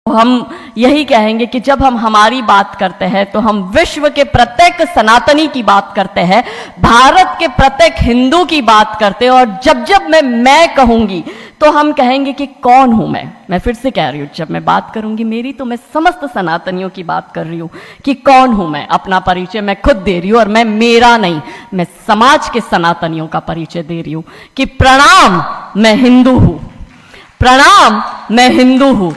हम यही कहेंगे कि जब हम हमारी बात करते हैं तो हम विश्व के प्रत्येक सनातनी की बात करते हैं, भारत के प्रत्येक हिंदू की बात करते हैं। और जब जब मैं कहूंगी तो हम कहेंगे कि कौन हूं मैं फिर से कह रही हूं, जब मैं बात करूंगी मेरी तो मैं समस्त सनातनियों की बात कर रही हूं कि कौन हूं मैं। अपना परिचय मैं खुद दे रही हूं और मैं मेरा नहीं, मैं समाज के सनातनियों का परिचय दे रही हूं कि प्रणाम, मैं हिंदू हूं। प्रणाम, मैं हिंदू हूं।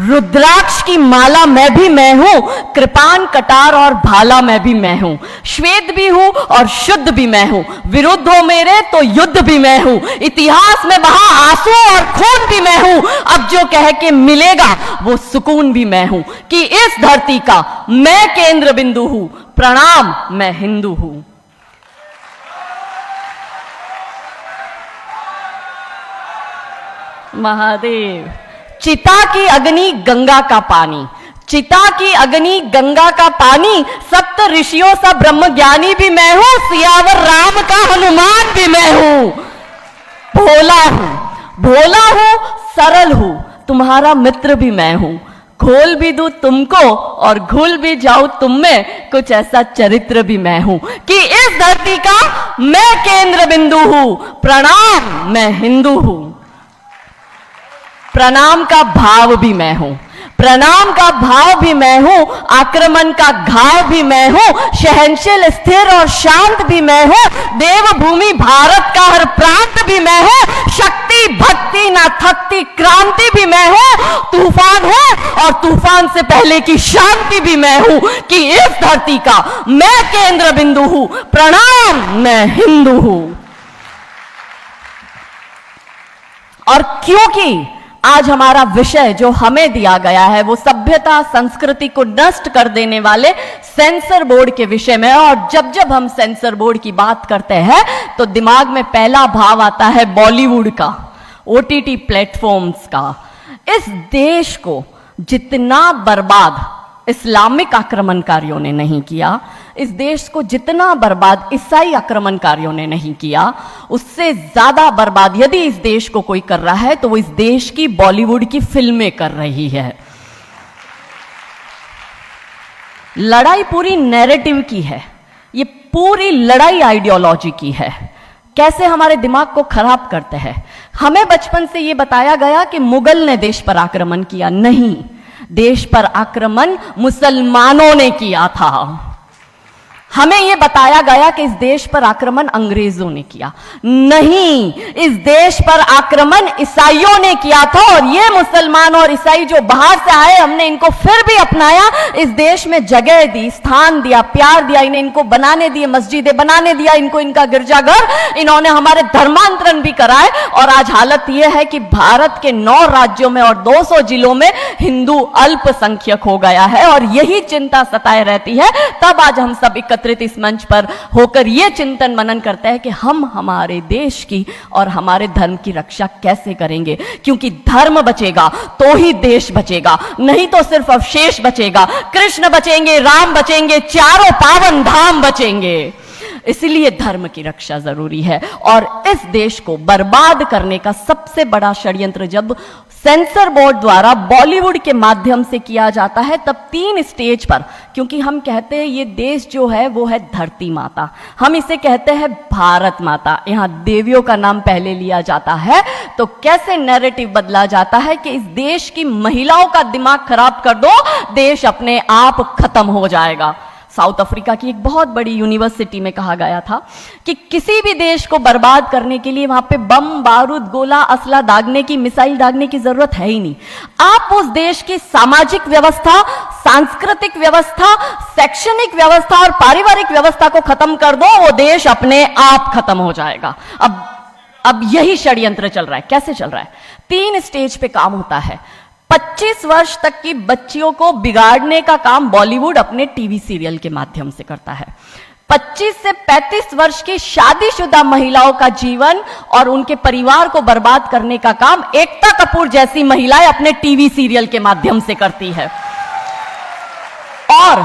रुद्राक्ष की माला मैं भी मैं हूं, कृपान कटार और भाला मैं भी मैं हूं। श्वेत भी हूं और शुद्ध भी मैं हूं। विरुद्ध हो मेरे तो युद्ध भी मैं हूं। इतिहास में बहा आंसू और खून भी मैं हूं। अब जो कह के मिलेगा वो सुकून भी मैं हूं कि इस धरती का मैं केंद्र बिंदु हूं। प्रणाम, मैं हिंदू हूं। महादेव। चिता की अग्नि गंगा का पानी, चिता की अग्नि गंगा का पानी, सप्त ऋषियों सा ब्रह्म ज्ञानी भी मैं हूं। सियावर राम का हनुमान भी मैं हूं। भोला हूं, भोला हूं, सरल हूं, तुम्हारा मित्र भी मैं हूं। खोल भी दूं तुमको और घुल भी जाऊं तुम में, कुछ ऐसा चरित्र भी मैं हूं कि इस धरती का मैं केंद्र बिंदु हूं। प्रणाम, मैं हिंदू हूं। प्रणाम का भाव भी मैं हूं, प्रणाम का भाव भी मैं हूं। आक्रमण का घाव भी मैं हूं। सहनशील, स्थिर और शांत भी मैं हूं। देवभूमि भारत का हर प्रांत भी मैं हूं। शक्ति भक्ति ना थकती क्रांति भी मैं हूं। तूफान हूं और तूफान से पहले की शांति भी मैं हूं कि इस धरती का मैं केंद्र बिंदु हूं। प्रणाम, मैं हिंदू हूं। और क्योंकि आज हमारा विषय जो हमें दिया गया है वो सभ्यता संस्कृति को नष्ट कर देने वाले सेंसर बोर्ड के विषय में, और जब जब हम सेंसर बोर्ड की बात करते हैं तो दिमाग में पहला भाव आता है बॉलीवुड का, ओटीटी प्लेटफॉर्म्स का। इस देश को जितना बर्बाद इस्लामिक आक्रमणकारियों ने नहीं किया, इस देश को जितना बर्बाद ईसाई आक्रमणकारियों ने नहीं किया, उससे ज्यादा बर्बाद यदि इस देश को कोई कर रहा है तो वो इस देश की बॉलीवुड की फिल्में कर रही है। लड़ाई पूरी नैरेटिव की है, ये पूरी लड़ाई आइडियोलॉजी की है। कैसे हमारे दिमाग को खराब करते हैं। हमें बचपन से ये बताया गया कि मुगल ने देश पर आक्रमण किया, नहीं, देश पर आक्रमण मुसलमानों ने किया था। हमें यह बताया गया कि इस देश पर आक्रमण अंग्रेजों ने किया, नहीं, इस देश पर आक्रमण ईसाइयों ने किया था। और ये मुसलमान और ईसाई जो बाहर से आए, हमने इनको फिर भी अपनाया, इस देश में जगह दी, स्थान दिया, प्यार दिया, इन्हें इनको बनाने दिए, मस्जिदें बनाने दिया, इनको इनका गिरजाघर, इन्होंने हमारे धर्मांतरण भी कराए। और आज हालत यह है कि भारत के 9 राज्यों में और 200 जिलों में हिंदू अल्पसंख्यक हो गया है। और यही चिंता सताए रहती है। तब आज हम सब एकत्रित इस मंच पर होकर यह चिंतन मनन करते हैं कि हम हमारे देश की और हमारे धर्म की रक्षा कैसे करेंगे, क्योंकि धर्म बचेगा तो ही देश बचेगा, नहीं तो सिर्फ अवशेष बचेगा। कृष्ण बचेंगे, राम बचेंगे, चारों पावन धाम बचेंगे। इसलिए धर्म की रक्षा जरूरी है। और इस देश को बर्बाद करने का सबसे बड़ा षड्यंत्र जब सेंसर बोर्ड द्वारा बॉलीवुड के माध्यम से किया जाता है, तब 3 स्टेज पर, क्योंकि हम कहते हैं ये देश जो है वो है धरती माता, हम इसे कहते हैं भारत माता, यहां देवियों का नाम पहले लिया जाता है। तो कैसे नैरेटिव बदला जाता है कि इस देश की महिलाओं का दिमाग खराब कर दो, देश अपने आप खत्म हो जाएगा। साउथ अफ्रीका की एक बहुत बड़ी यूनिवर्सिटी में कहा गया था कि किसी भी देश को बर्बाद करने के लिए वहां पे बम, बारूद, गोला, असला दागने की, मिसाइल दागने की जरूरत है ही नहीं। आप उस देश की सामाजिक व्यवस्था, सांस्कृतिक व्यवस्था, शैक्षणिक व्यवस्था और पारिवारिक व्यवस्था को खत्म कर दो, वो देश अपने आप खत्म हो जाएगा। अब यही षड्यंत्र चल रहा है। कैसे चल रहा है? 3 स्टेज पे काम होता है। 25 वर्ष तक की बच्चियों को बिगाड़ने का काम बॉलीवुड अपने टीवी सीरियल के माध्यम से करता है। 25 से 35 वर्ष की शादीशुदा महिलाओं का जीवन और उनके परिवार को बर्बाद करने का काम एकता कपूर जैसी महिलाएं अपने टीवी सीरियल के माध्यम से करती है। और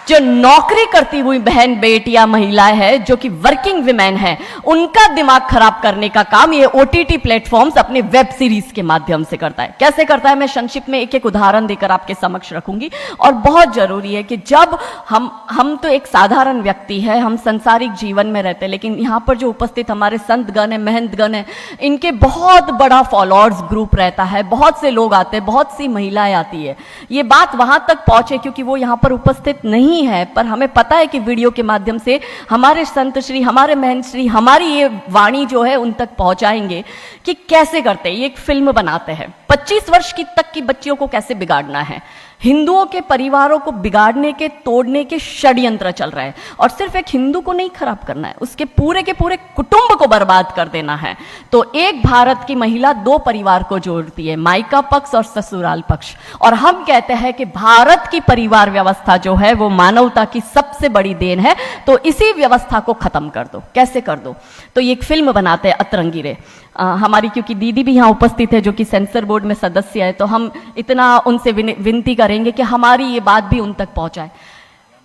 जो नौकरी करती हुई बहन बेटियां महिलाएं हैं, जो कि वर्किंग विमेन हैं, उनका दिमाग खराब करने का काम ये ओटीटी प्लेटफॉर्म्स अपने वेब सीरीज के माध्यम से करता है। कैसे करता है मैं संक्षिप्त में एक एक उदाहरण देकर आपके समक्ष रखूंगी। और बहुत जरूरी है कि जब हम तो एक साधारण व्यक्ति है, हम संसारिक जीवन में रहते हैं, लेकिन यहां पर जो उपस्थित हमारे संतगण है, महंतगण है, इनके बहुत बड़ा फॉलोअर्स ग्रुप रहता है, बहुत से लोग आते हैं, बहुत सी महिलाएं आती है। ये बात वहां तक पहुंचे क्योंकि वो यहां पर उपस्थित नहीं है, पर हमें पता है कि वीडियो के माध्यम से हमारे संत श्री, हमारे महंत श्री हमारी ये वाणी जो है उन तक पहुंचाएंगे कि कैसे करते हैं। ये एक फिल्म बनाते हैं 25 वर्ष की तक की बच्चियों को कैसे बिगाड़ना है। हिंदुओं के परिवारों को बिगाड़ने के, तोड़ने के षड्यंत्र चल रहा है। और सिर्फ एक हिंदू को नहीं खराब करना है, उसके पूरे के पूरे कुटुंब को बर्बाद कर देना है। तो एक भारत की महिला 2 परिवार को जोड़ती है, मायका पक्ष और ससुराल पक्ष। और हम कहते हैं कि भारत की परिवार व्यवस्था जो है वो मानवता की सबसे बड़ी देन है। तो इसी व्यवस्था को खत्म कर दो। कैसे कर दो? तो ये एक फिल्म बनाते हैं अतरंगी रे। हमारी क्योंकि दीदी भी यहाँ उपस्थित है जो कि सेंसर बोर्ड में सदस्य है, तो हम इतना उनसे विनती करेंगे कि हमारी ये बात भी उन तक पहुंचाए।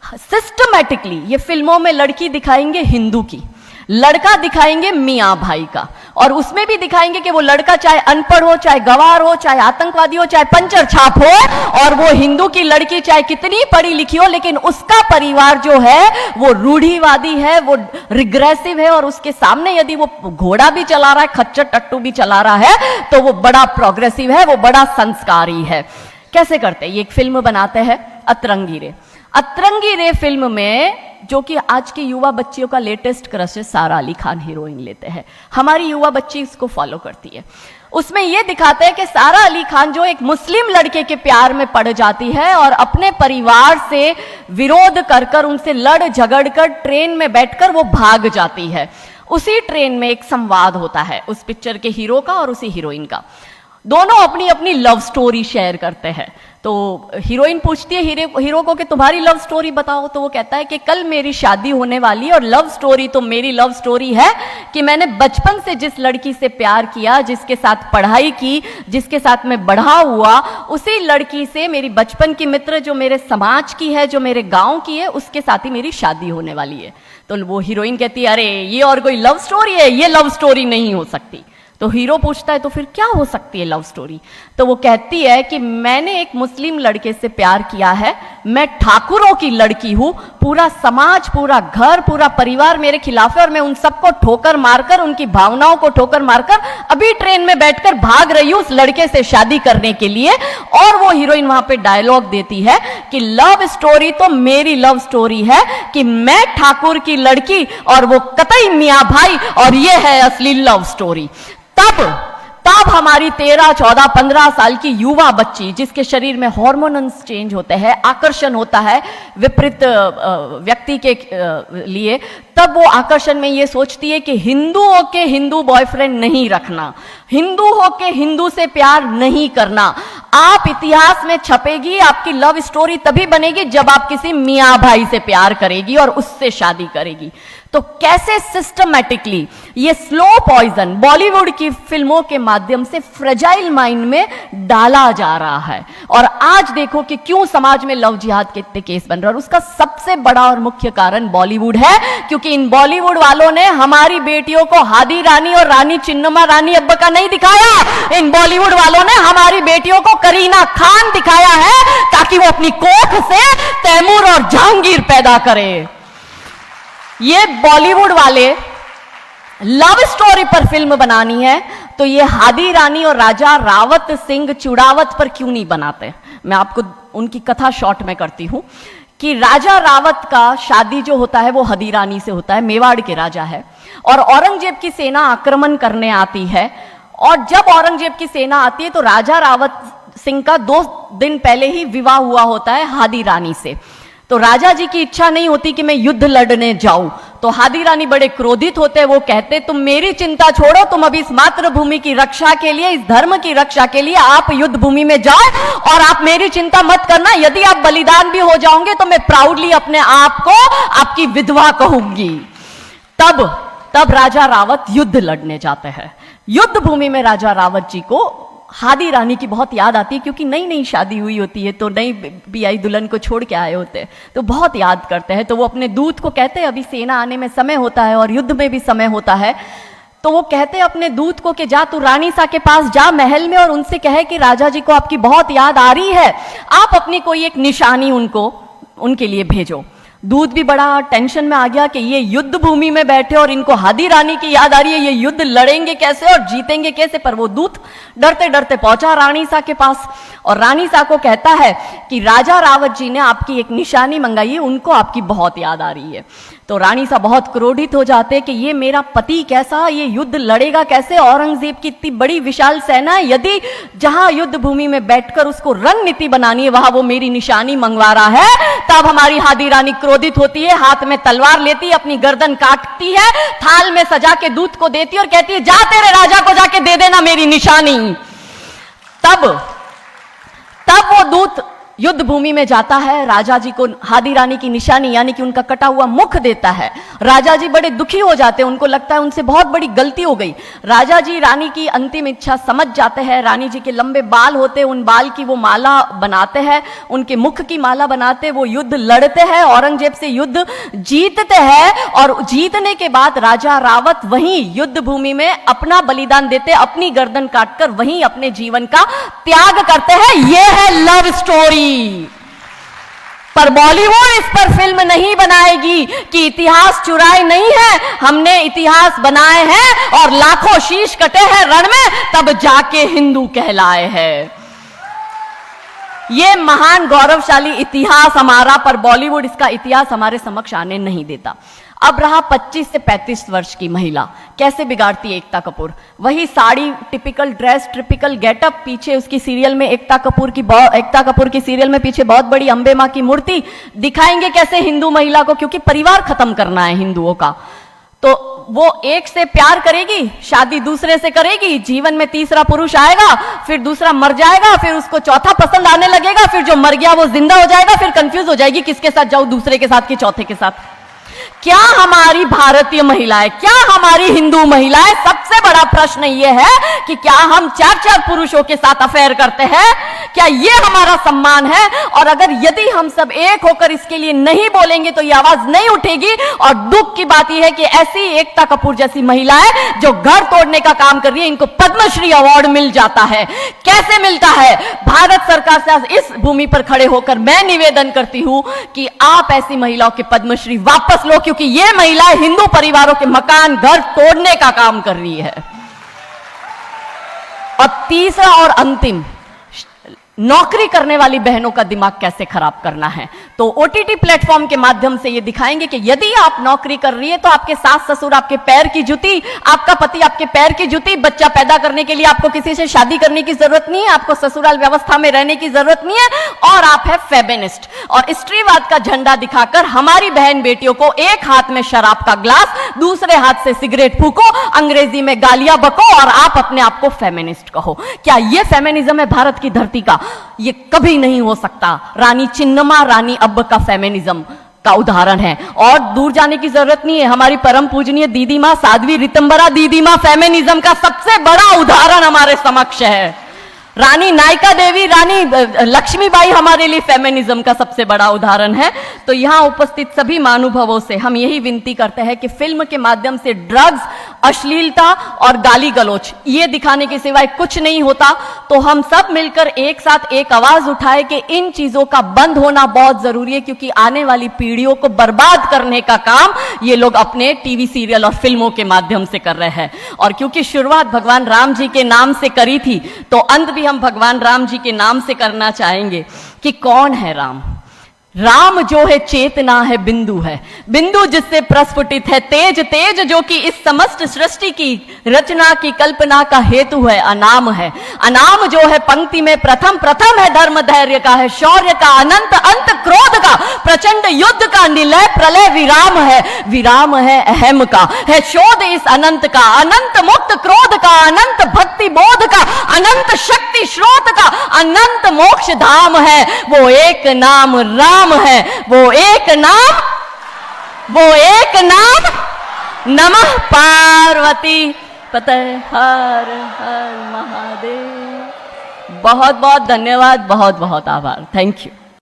सिस्टमैटिकली ये फिल्मों में लड़की दिखाएंगे हिंदू की, लड़का दिखाएंगे मियाँ भाई का, और उसमें भी दिखाएंगे कि वो लड़का चाहे अनपढ़ हो, चाहे गवार हो, चाहे आतंकवादी हो, चाहे पंचर छाप हो, और वो हिंदू की लड़की चाहे कितनी पढ़ी लिखी हो, लेकिन उसका परिवार जो है वो रूढ़िवादी है, वो रिग्रेसिव है, और उसके सामने यदि वो घोड़ा भी चला रहा है, खच्चर टट्टू भी चला रहा है, तो वो बड़ा प्रोग्रेसिव है, वो बड़ा संस्कारी है। कैसे करते हैं? ये एक फिल्म बनाते हैं अतरंगी रे। अतरंगी रे फिल्म में जो कि आज की युवा बच्चियों का लेटेस्ट क्रश है, सारा अली खान हीरोइन लेते हैं। हमारी युवा बच्ची इसको फॉलो करती है। उसमें यह दिखाते हैं कि सारा अली खान जो एक मुस्लिम लड़के के प्यार में पड़ जाती है और अपने परिवार से विरोध कर कर, उनसे लड़ झगड़ कर ट्रेन में बैठकर वो भाग जाती है। उसी ट्रेन में एक संवाद होता है उस पिक्चर के हीरो का और उसी हीरोइन का। दोनों अपनी अपनी लव स्टोरी शेयर करते हैं। तो हीरोइन पूछती है हीरो को कि तुम्हारी लव स्टोरी बताओ। तो वो कहता है कि कल मेरी शादी होने वाली है और लव स्टोरी तो मेरी लव स्टोरी है कि मैंने बचपन से जिस लड़की से प्यार किया, जिसके साथ पढ़ाई की, जिसके साथ मैं बढ़ा हुआ, उसी लड़की से मेरी बचपन की मित्र जो मेरे समाज की है, जो मेरे गांव की है, उसके साथ ही मेरी शादी होने वाली है। तो वो हीरोइन कहती है अरे ये और कोई लव स्टोरी है, ये लव स्टोरी नहीं हो सकती। तो हीरो पूछता है तो फिर क्या हो सकती है लव स्टोरी? तो वो कहती है कि मैंने एक मुस्लिम लड़के से प्यार किया है, मैं ठाकुरों की लड़की हूं, पूरा समाज, पूरा घर, पूरा परिवार मेरे खिलाफ है और मैं उन सबको ठोकर मारकर, उनकी भावनाओं को ठोकर मारकर अभी ट्रेन में बैठकर भाग रही हूं उस लड़के से शादी करने के लिए। और वो हीरोइन वहां पे डायलॉग देती है कि लव स्टोरी तो मेरी लव स्टोरी है कि मैं ठाकुर की लड़की और वो कतई मियां भाई, और ये है असली लव स्टोरी। तब हमारी 13, 14, 15 साल की युवा बच्ची, जिसके शरीर में हार्मोन्स चेंज होते हैं, आकर्षण होता है विपरीत व्यक्ति के लिए, तब वो आकर्षण में ये सोचती है कि हिंदू होके हिंदू बॉयफ्रेंड नहीं रखना, हिंदू होके हिंदू से प्यार नहीं करना। आप इतिहास में छपेगी, आपकी लव स्टोरी तभी बनेगी जब आप किसी मियाँ भाई से प्यार करेगी और उससे शादी करेगी। तो कैसे सिस्टमैटिकली ये स्लो पॉइजन बॉलीवुड की फिल्मों के माध्यम से फ्रेजाइल माइंड में डाला जा रहा है। और आज देखो कि क्यों समाज में लव जिहाद के इतने केस बन रहे हैं, और उसका सबसे बड़ा और मुख्य कारण बॉलीवुड है, क्योंकि इन बॉलीवुड वालों ने हमारी बेटियों को हादी रानी और रानी चिन्नमा रानी अब्बा का नहीं दिखाया। इन बॉलीवुड वालों ने हमारी बेटियों को करीना खान दिखाया है ताकि वो अपनी कोख से तैमूर और जहांगीर पैदा करे। ये बॉलीवुड वाले लव स्टोरी पर फिल्म बनानी है तो ये हादी रानी और राजा रावत सिंह चुड़ावत पर क्यों नहीं बनाते? मैं आपको उनकी कथा शॉर्ट में करती हूं कि राजा रावत का शादी जो होता है वो हादी रानी से होता है, मेवाड़ के राजा है, और औरंगजेब की सेना आक्रमण करने आती है। और जब औरंगजेब की सेना आती है तो राजा रावत सिंह का 2 दिन पहले ही विवाह हुआ होता है हादी रानी से। तो राजा जी की इच्छा नहीं होती कि मैं युद्ध लड़ने जाऊं, तो हादी रानी बड़े क्रोधित होते हैं। वो कहते तुम मेरी चिंता छोड़ो, तुम अभी इस मातृभूमि की रक्षा के लिए, इस धर्म की रक्षा के लिए आप युद्ध भूमि में जाओ और आप मेरी चिंता मत करना। यदि आप बलिदान भी हो जाओगे तो मैं प्राउडली अपने आप को आपकी विधवा कहूंगी। तब राजा रावत युद्ध लड़ने जाते हैं। युद्ध भूमि में राजा रावत जी को हादी रानी की बहुत याद आती है, क्योंकि नई नई शादी हुई होती है, तो नई बियाई दुल्हन को छोड़ के आए होते हैं, तो बहुत याद करते हैं। तो वो अपने दूत को कहते हैं, अभी सेना आने में समय होता है और युद्ध में भी समय होता है, तो वो कहते हैं अपने दूत को कि जा तू रानी सा के पास जा महल में और उनसे कहे कि राजा जी को आपकी बहुत याद आ रही है, आप अपनी कोई एक निशानी उनके लिए भेजो। दूत भी बड़ा टेंशन में आ गया कि ये युद्ध भूमि में बैठे और इनको हादी रानी की याद आ रही है, ये युद्ध लड़ेंगे कैसे और जीतेंगे कैसे। पर वो दूत डरते डरते पहुंचा रानी सा के पास और रानी सा को कहता है कि राजा रावत जी ने आपकी एक निशानी मंगाई है, उनको आपकी बहुत याद आ रही है। तो रानी सा बहुत क्रोधित हो जाते कि ये मेरा पति कैसा, ये युद्ध लड़ेगा कैसे, औरंगजेब की इतनी बड़ी विशाल सेना है, यदि जहां युद्ध भूमि में बैठकर उसको रणनीति बनानी है वहां वो मेरी निशानी मंगवा रहा है। तब हमारी हादी रानी क्रोधित होती है, हाथ में तलवार लेती है, अपनी गर्दन काटती है, थाल में सजा के दूत को देती है और कहती है जा तेरे राजा को जाके दे देना मेरी निशानी। तब वो दूत युद्ध भूमि में जाता है, राजा जी को हादी रानी की निशानी यानी कि उनका कटा हुआ मुख देता है। राजा जी बड़े दुखी हो जाते हैं, उनको लगता है उनसे बहुत बड़ी गलती हो गई। राजा जी रानी की अंतिम इच्छा समझ जाते हैं, रानी जी के लंबे बाल होते हैं, उन बाल की वो माला बनाते हैं, उनके मुख की माला बनाते, वो युद्ध लड़ते हैं, औरंगजेब से युद्ध जीतते हैं और जीतने के बाद राजा रावत वहीं युद्ध भूमि में अपना बलिदान देते, अपनी गर्दन काटकर वहीं अपने जीवन का त्याग करते हैं। यह है लव स्टोरी। पर बॉलीवुड इस पर फिल्म नहीं बनाएगी कि इतिहास चुराए नहीं है, हमने इतिहास बनाए हैं और लाखों शीश कटे हैं रण में, तब जाके हिंदू कहलाए हैं। ये महान गौरवशाली इतिहास हमारा, पर बॉलीवुड इसका इतिहास हमारे समक्ष आने नहीं देता। अब रहा 25 से 35 वर्ष की महिला, कैसे बिगाड़ती है एकता कपूर। वही sari, typical dress, typical getup, पीछे उसकी सीरियल में एकता कपूर की सीरियल में पीछे बहुत बड़ी अंबे मां की मूर्ति। दिखाएंगे कैसे हिंदू महिला को, क्योंकि परिवार खत्म करना है हिंदुओं का। तो वो एक से प्यार करेगी, शादी दूसरे से करेगी, जीवन में तीसरा पुरुष आएगा, फिर दूसरा मर जाएगा, फिर उसको चौथा पसंद आने लगेगा, फिर जो मर गया वो जिंदा हो जाएगा, फिर कंफ्यूज हो जाएगी किसके साथ जाऊं, दूसरे के साथ कि चौथे के साथ। क्या हमारी भारतीय महिलाएं, क्या हमारी हिंदू महिलाएं, सबसे बड़ा प्रश्न यह है कि क्या हम 4-4 पुरुषों के साथ अफेयर करते हैं? क्या ये हमारा सम्मान है? और अगर यदि हम सब एक होकर इसके लिए नहीं बोलेंगे तो ये आवाज नहीं उठेगी। और दुख की बात यह है कि ऐसी एकता कपूर जैसी महिलाएं जो घर तोड़ने का काम कर रही है, इनको पद्मश्री अवार्ड मिल जाता है। कैसे मिलता है? भारत सरकार से इस भूमि पर खड़े होकर मैं निवेदन करती हूं कि आप ऐसी महिलाओं के पद्मश्री वापस लो, क्योंकि ये महिलाएं हिंदू परिवारों के मकान, घर तोड़ने का काम कर रही है। और तीसरा और अंतिम, नौकरी करने वाली बहनों का दिमाग कैसे खराब करना है। तो ओटीटी प्लेटफॉर्म के माध्यम से ये दिखाएंगे कि यदि आप नौकरी कर रही है तो आपके सास ससुर आपके पैर की जूती, आपका पति आपके पैर की जूती। बच्चा पैदा करने के लिए आपको किसी से शादी करने की जरूरत नहीं है, आपको ससुराल व्यवस्था में रहने की जरूरत नहीं है, और आप है फेमिनिस्ट। और स्त्रीवाद का झंडा दिखाकर हमारी बहन बेटियों को एक हाथ में शराब का ग्लास, दूसरे हाथ से सिगरेट फूको, अंग्रेजी में गालियां बको और आप अपने आप को फेमिनिस्ट कहो। क्या यह फेमिनिज्म है भारत की धरती का? ये कभी नहीं हो सकता। रानी चिन्नमा, रानी अब्ब का फेमिनिज्म का उदाहरण है, और दूर जाने की जरूरत नहीं है। हमारी परम पूजनीय दीदी मां साध्वी रितंबरा दीदी मां फेमिनिज्म का सबसे बड़ा उदाहरण हमारे समक्ष है। रानी नायका देवी, रानी लक्ष्मीबाई हमारे लिए फेमिनिज्म का सबसे बड़ा उदाहरण है। तो यहां उपस्थित सभी महानुभावों से हम यही विनती करते हैं कि फिल्म के माध्यम से ड्रग्स, अश्लीलता और गाली गलौच ये दिखाने के सिवाय कुछ नहीं होता। तो हम सब मिलकर एक साथ एक आवाज उठाए कि इन चीजों का बंद होना बहुत जरूरी है, क्योंकि आने वाली पीढ़ियों को बर्बाद करने का काम ये लोग अपने टीवी सीरियल और फिल्मों के माध्यम से कर रहे हैं। और क्योंकि शुरुआत भगवान राम जी के नाम से करी थी, तो अंत भी हम भगवान राम जी के नाम से करना चाहेंगे कि कौन है राम। राम जो है चेतना है, बिंदु है, बिंदु जिससे प्रस्फुटित है तेज, तेज जो कि इस समस्त सृष्टि की रचना की कल्पना का हेतु है। अनाम है, अनाम जो है पंक्ति में प्रथम, प्रथम है धर्म धैर्य का, है शौर्य का, अनंत अंत क्रोध का, प्रचंड युद्ध का, निलय प्रलय विराम है, विराम है अहम का, है शोध इस अनंत का, अनंत मुक्त क्रोध का, अनंत भक्ति बोध का, अनंत शक्ति स्रोत का, अनंत मोक्ष धाम है। वो एक नाम राम है, वो एक नाम, वो एक नाम। नमः पार्वती पते हर हर महादेव। बहुत बहुत धन्यवाद, बहुत बहुत आभार, थैंक यू।